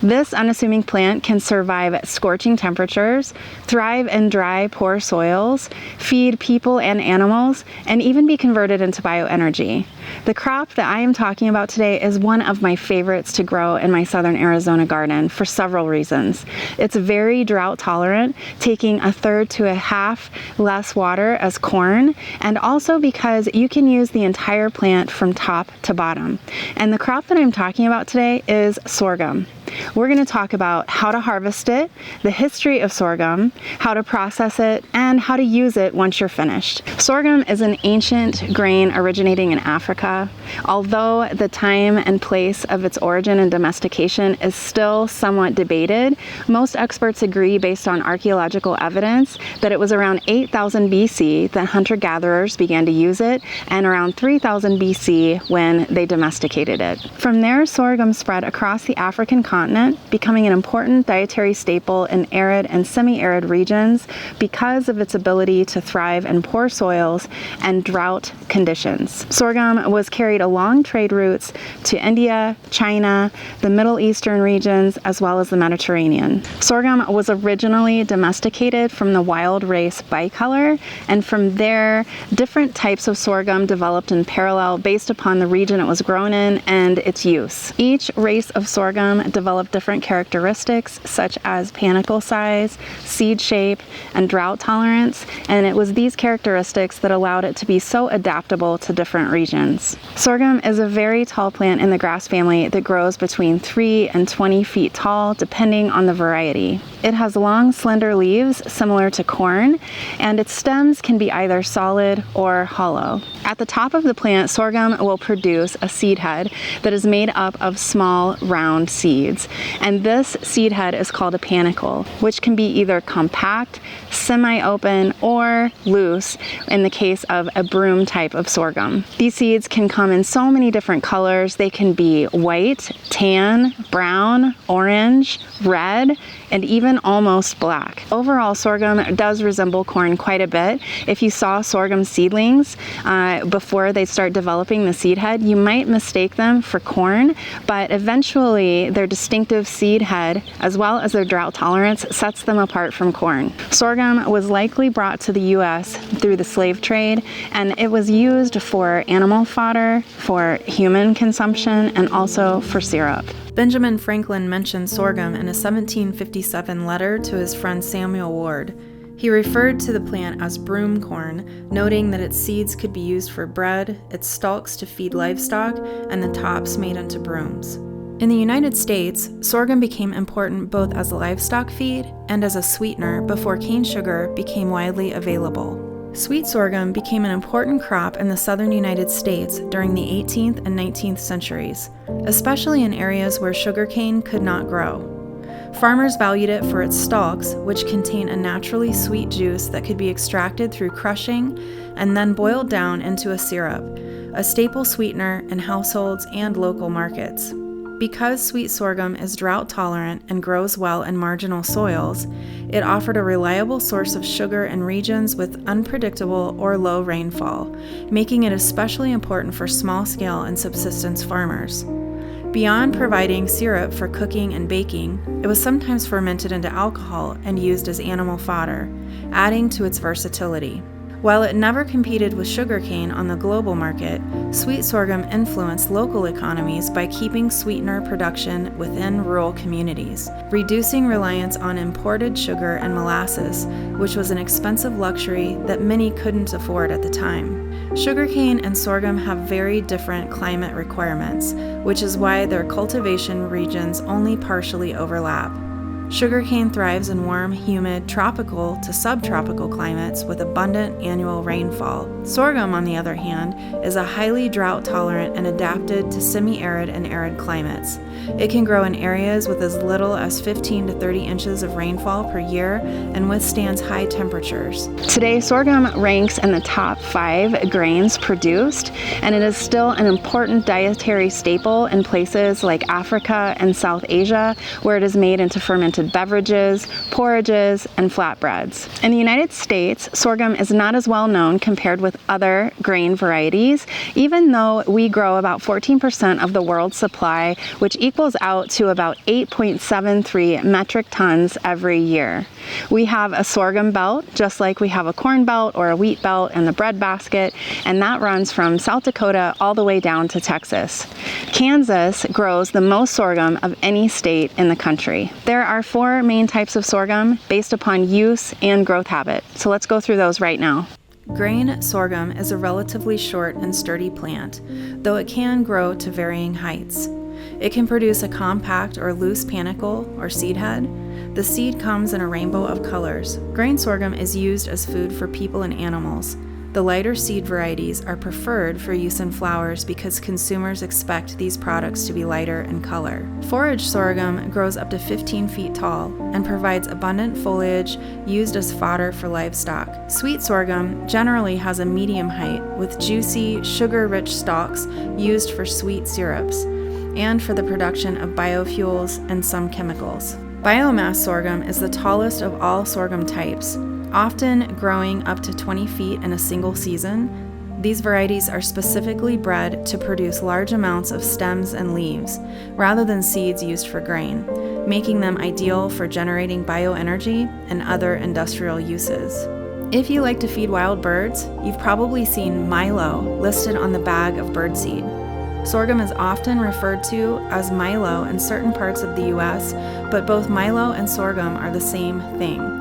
This unassuming plant can survive at scorching temperatures, thrive in dry, poor soils, feed people and animals, and even be converted into bioenergy. The crop that I am talking about today is one of my favorites to grow in my southern Arizona garden for several reasons. It's very drought tolerant, taking 1/3 to 1/2 less water as corn, and also because you can use the entire plant from top to bottom. And the crop that I'm talking about today is sorghum. We're going to talk about how to harvest it, the history of sorghum, how to process it, and how to use it once you're finished. Sorghum is an ancient grain originating in Africa. Although the time and place of its origin and domestication is still somewhat debated, most experts agree based on archaeological evidence that it was around 8,000 BC that hunter-gatherers began to use it, and around 3,000 BC when they domesticated it. From there, sorghum spread across the African continent, becoming an important dietary staple in arid and semi-arid regions because of its ability to thrive in poor soils and drought conditions. Sorghum was carried along trade routes to India, China, the Middle Eastern regions, as well as the Mediterranean. Sorghum was originally domesticated from the wild race bicolor, and from there, different types of sorghum developed in parallel based upon the region it was grown in and its use. Each race of sorghum developed different characteristics such as panicle size, seed shape, and drought tolerance, and it was these characteristics that allowed it to be so adaptable to different regions. Sorghum is a very tall plant in the grass family that grows between 3 and 20 feet tall depending on the variety. It has long, slender leaves similar to corn, and its stems can be either solid or hollow. At the top of the plant, sorghum will produce a seed head that is made up of small, round seeds. And this seed head is called a panicle, which can be either compact, semi-open, or loose in the case of a broom type of sorghum. These seeds can come in so many different colors. They can be white, tan, brown, orange, red, and even almost black. Overall, sorghum does resemble corn quite a bit. If you saw sorghum seedlings before they start developing the seed head, you might mistake them for corn, but eventually their distinctive seed head, as well as their drought tolerance, sets them apart from corn. Sorghum was likely brought to the U.S. through the slave trade, and it was used for animal fodder, for human consumption, and also for syrup. Benjamin Franklin mentioned sorghum in a 1757 letter to his friend Samuel Ward. He referred to the plant as broom corn, noting that its seeds could be used for bread, its stalks to feed livestock, and the tops made into brooms. In the United States, sorghum became important both as a livestock feed and as a sweetener before cane sugar became widely available. Sweet sorghum became an important crop in the southern United States during the 18th and 19th centuries, especially in areas where sugarcane could not grow. Farmers valued it for its stalks, which contain a naturally sweet juice that could be extracted through crushing and then boiled down into a syrup, a staple sweetener in households and local markets. Because sweet sorghum is drought tolerant and grows well in marginal soils, it offered a reliable source of sugar in regions with unpredictable or low rainfall, making it especially important for small-scale and subsistence farmers. Beyond providing syrup for cooking and baking, it was sometimes fermented into alcohol and used as animal fodder, adding to its versatility. While it never competed with sugarcane on the global market, sweet sorghum influenced local economies by keeping sweetener production within rural communities, reducing reliance on imported sugar and molasses, which was an expensive luxury that many couldn't afford at the time. Sugarcane and sorghum have very different climate requirements, which is why their cultivation regions only partially overlap. Sugarcane thrives in warm, humid, tropical to subtropical climates with abundant annual rainfall. Sorghum, on the other hand, is a highly drought-tolerant and adapted to semi-arid and arid climates. It can grow in areas with as little as 15 to 30 inches of rainfall per year and withstands high temperatures. Today, sorghum ranks in the top 5 grains produced, and it is still an important dietary staple in places like Africa and South Asia, where it is made into fermented fermented beverages, porridges, and flatbreads. In the United States, sorghum is not as well known compared with other grain varieties, even though we grow about 14% of the world's supply, which equals out to about 8.73 metric tons every year. We have a sorghum belt, just like we have a corn belt or a wheat belt in the breadbasket, and that runs from South Dakota all the way down to Texas. Kansas grows the most sorghum of any state in the country. There are 4 main types of sorghum based upon use and growth habit. So let's go through those right now. Grain sorghum is a relatively short and sturdy plant, though it can grow to varying heights. It can produce a compact or loose panicle or seed head. The seed comes in a rainbow of colors. Grain sorghum is used as food for people and animals. The lighter seed varieties are preferred for use in flours because consumers expect these products to be lighter in color. Forage sorghum grows up to 15 feet tall and provides abundant foliage used as fodder for livestock. Sweet sorghum generally has a medium height with juicy, sugar-rich stalks used for sweet syrups and for the production of biofuels and some chemicals. Biomass sorghum is the tallest of all sorghum types, often growing up to 20 feet in a single season. These varieties are specifically bred to produce large amounts of stems and leaves, rather than seeds used for grain, making them ideal for generating bioenergy and other industrial uses. If you like to feed wild birds, you've probably seen Milo listed on the bag of birdseed. Sorghum is often referred to as Milo in certain parts of the U.S., but both Milo and sorghum are the same thing.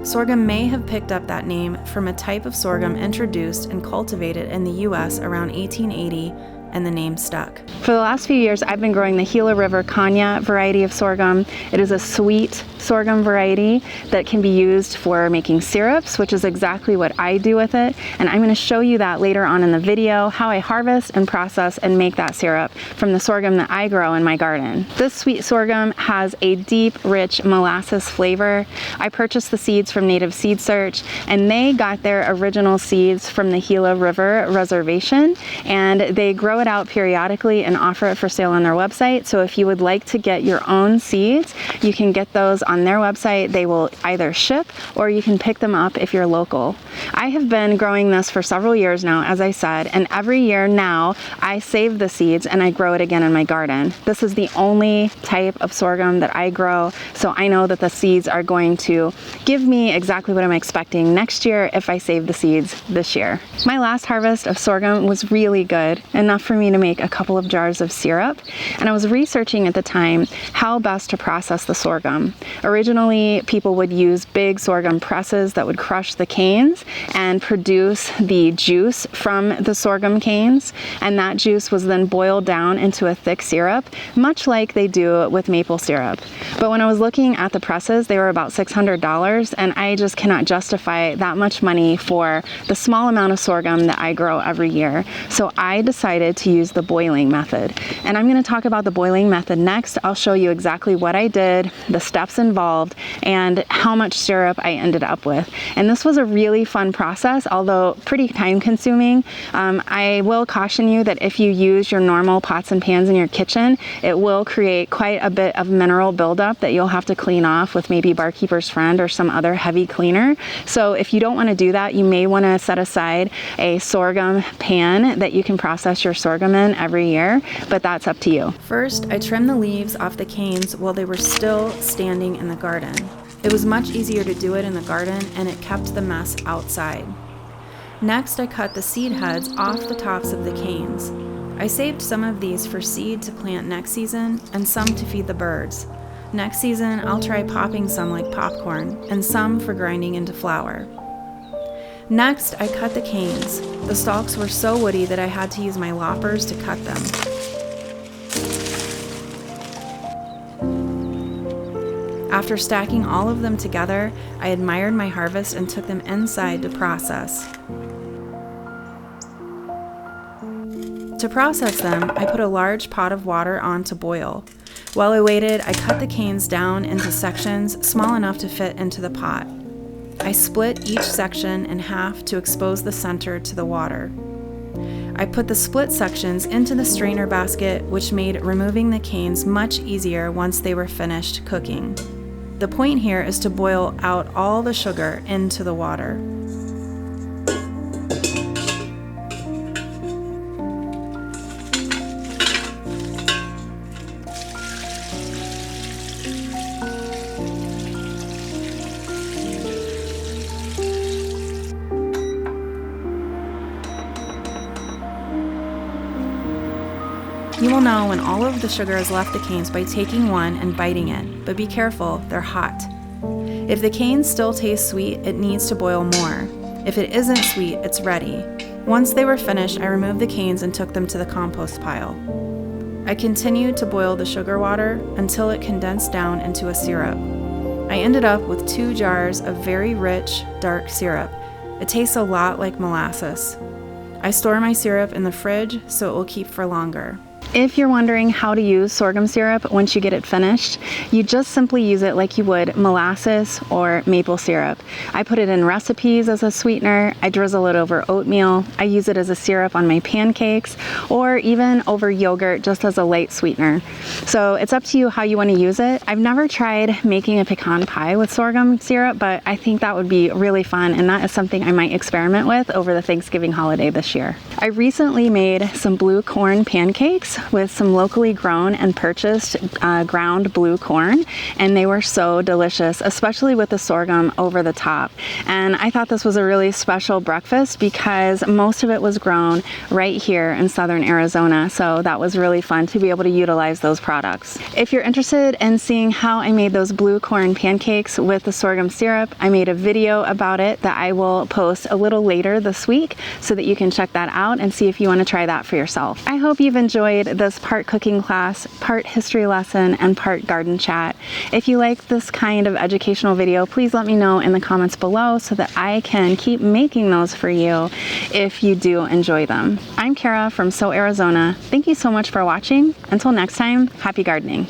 Sorghum may have picked up that name from a type of sorghum introduced and cultivated in the U.S. around 1880, and the name stuck. For the last few years, I've been growing the Gila River Kanya variety of sorghum. It is a sweet sorghum variety that can be used for making syrups, which is exactly what I do with it. And I'm going to show you that later on in the video, how I harvest and process and make that syrup from the sorghum that I grow in my garden. This sweet sorghum has a deep, rich molasses flavor. I purchased the seeds from Native Seed Search, and they got their original seeds from the Gila River Reservation, and they grow it out periodically and offer it for sale on their website. So if you would like to get your own seeds, you can get those on their website. They will either ship or you can pick them up if you're local. I have been growing this for several years now, as I said, and every year now I save the seeds and I grow it again in my garden. This is the only type of sorghum that I grow, so I know that the seeds are going to give me exactly what I'm expecting next year if I save the seeds this year. My last harvest of sorghum was really good, enough for me to make a couple of jars of syrup, and I was researching at the time how best to process the sorghum. Originally, people would use big sorghum presses that would crush the canes and produce the juice from the sorghum canes, and that juice was then boiled down into a thick syrup, much like they do with maple syrup. But when I was looking at the presses, they were about $600, and I just cannot justify that much money for the small amount of sorghum that I grow every year. So I decided to use the boiling method. And I'm going to talk about the boiling method next. I'll show you exactly what I did, the steps involved, and how much syrup I ended up with. And this was a really fun process, although pretty time consuming. I will caution you that if you use your normal pots and pans in your kitchen, it will create quite a bit of mineral buildup that you'll have to clean off with maybe Barkeeper's Friend or some other heavy cleaner. So if you don't want to do that, you may want to set aside a sorghum pan that you can process your sorghum in every year, but that's up to you. First, I trimmed the leaves off the canes while they were still standing in the garden. It was much easier to do it in the garden, and it kept the mess outside. Next, I cut the seed heads off the tops of the canes. I saved some of these for seed to plant next season and some to feed the birds. Next season, I'll try popping some like popcorn and some for grinding into flour. Next, I cut the canes. The stalks were so woody that I had to use my loppers to cut them. After stacking all of them together, I admired my harvest and took them inside to process. To process them, I put a large pot of water on to boil. While I waited, I cut the canes down into sections small enough to fit into the pot. I split each section in half to expose the center to the water. I put the split sections into the strainer basket, which made removing the canes much easier once they were finished cooking. The point here is to boil out all the sugar into the water. You will know when all of the sugar has left the canes by taking one and biting it, but be careful, they're hot. If the canes still taste sweet, it needs to boil more. If it isn't sweet, it's ready. Once they were finished, I removed the canes and took them to the compost pile. I continued to boil the sugar water until it condensed down into a syrup. I ended up with 2 jars of very rich, dark syrup. It tastes a lot like molasses. I store my syrup in the fridge so it will keep for longer. If you're wondering how to use sorghum syrup once you get it finished, you just simply use it like you would molasses or maple syrup. I put it in recipes as a sweetener, I drizzle it over oatmeal, I use it as a syrup on my pancakes, or even over yogurt just as a light sweetener. So it's up to you how you want to use it. I've never tried making a pecan pie with sorghum syrup, but I think that would be really fun, and that is something I might experiment with over the Thanksgiving holiday this year. I recently made some blue corn pancakes with some locally grown and purchased ground blue corn, and they were so delicious, especially with the sorghum over the top. And I thought this was a really special breakfast because most of it was grown right here in southern Arizona, so that was really fun to be able to utilize those products. If you're interested in seeing how I made those blue corn pancakes with the sorghum syrup, I made a video about it that I will post a little later this week so that you can check that out and see if you want to try that for yourself. I hope you've enjoyed this part cooking class, part history lesson, and part garden chat. If you like this kind of educational video, please let me know in the comments below so that I can keep making those for you if you do enjoy them. I'm Kara from So Arizona. Thank you so much for watching. Until next time, happy gardening.